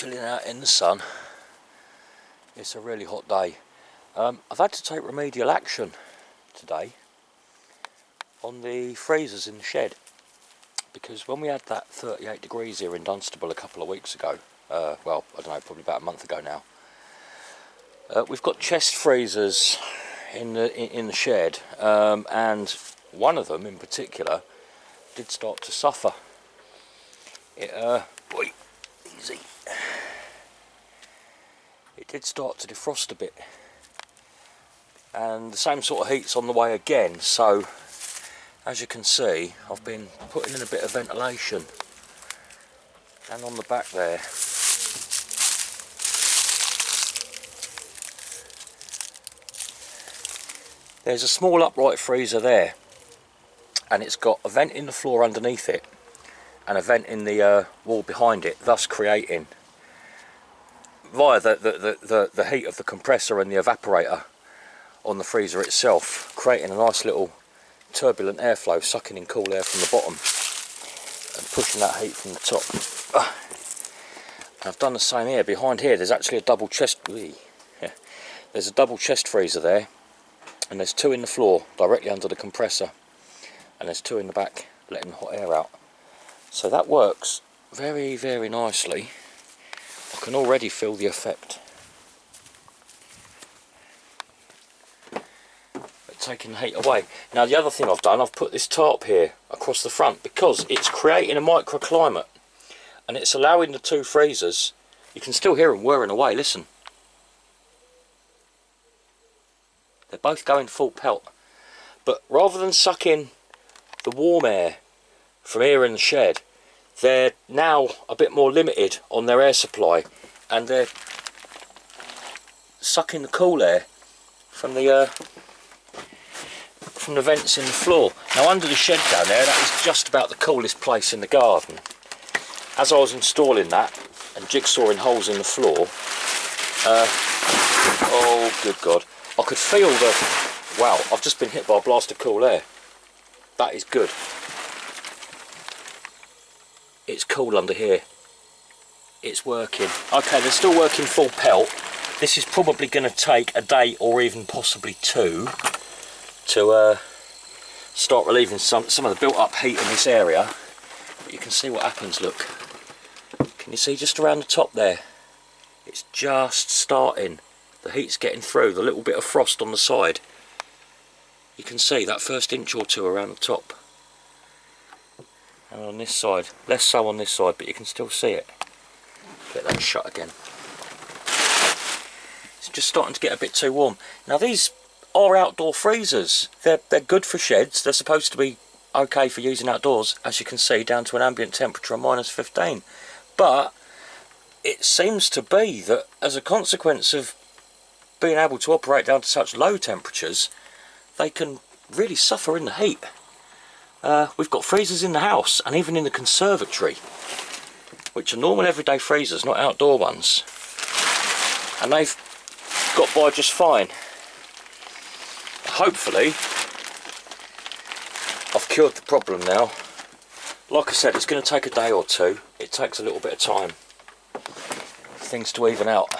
chilling out in the sun. It's a really hot day. I've had to take remedial action today on the freezers in the shed, because when we had that 38 degrees here in Dunstable a couple of weeks ago, well, I don't know, probably about a month ago now, we've got chest freezers in the shed, and one of them in particular did start to suffer. Easy. It did start to defrost a bit, and the same sort of heat's on the way again. So as you can see, I've been putting in a bit of ventilation, and on the back there there's a small upright freezer there, and it's got a vent in the floor underneath it and a vent in the wall behind it, thus creating, via the heat of the compressor and the evaporator on the freezer itself, creating a nice little turbulent airflow, sucking in cool air from the bottom and pushing that heat from the top. And I've done the same here. Behind here there's actually a double chest, there's a double chest freezer there, and there's two in the floor directly under the compressor, and there's two in the back letting hot air out. So that works very, very nicely. I can already feel the effect. Taking the heat away. Now the other thing I've done, I've put this tarp here across the front because it's creating a microclimate, and it's allowing the two freezers, you can still hear them whirring away, listen. They're both going full pelt, but rather than sucking the warm air from here in the shed, they're now a bit more limited on their air supply, and they're sucking the cool air from the vents in the floor. Now under the shed down there, that is just about the coolest place in the garden. As I was installing that and jigsawing holes in the floor, oh good God, I could feel wow, I've just been hit by a blast of cool air. That is good. It's cool under here. It's working. Okay, they're still working full pelt. This is probably going to take a day or even possibly two to start relieving some of the built up heat in this area. But you can see what happens, look. Can you see just around the top there? It's just starting. The heat's getting through, the little bit of frost on the side. You can see that first inch or two around the top. And on this side, less so on this side, but you can still see it. Get that shut again. It's just starting to get a bit too warm. Now these are outdoor freezers. They're good for sheds. They're supposed to be okay for using outdoors, as you can see, down to an ambient temperature of -15. But it seems to be that as a consequence of being able to operate down to such low temperatures, they can really suffer in the heat. We've got freezers in the house and even in the conservatory, which are normal everyday freezers, not outdoor ones, and they've got by just fine. Hopefully I've cured the problem now. Like I said, it's going to take a day or two. It takes a little bit of time for things to even out,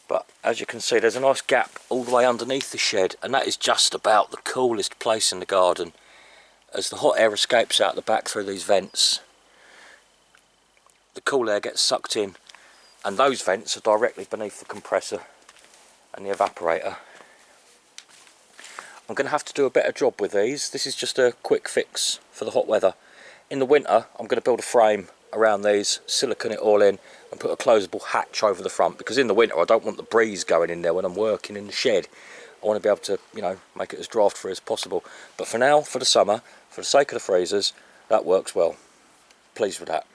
but as you can see, there's a nice gap all the way underneath the shed, and that is just about the coolest place in the garden. As the hot air escapes out the back through these vents, the cool air gets sucked in, and those vents are directly beneath the compressor and the evaporator. I'm going to have to do a better job with these. This is just a quick fix for the hot weather. In the winter, I'm going to build a frame around these, silicone it all in, and put a closable hatch over the front, because in the winter I don't want the breeze going in there when I'm working in the shed. I want to be able to, you know, make it as draft free as possible. But for now, for the summer, for the sake of the freezers, that works well. Pleased with that.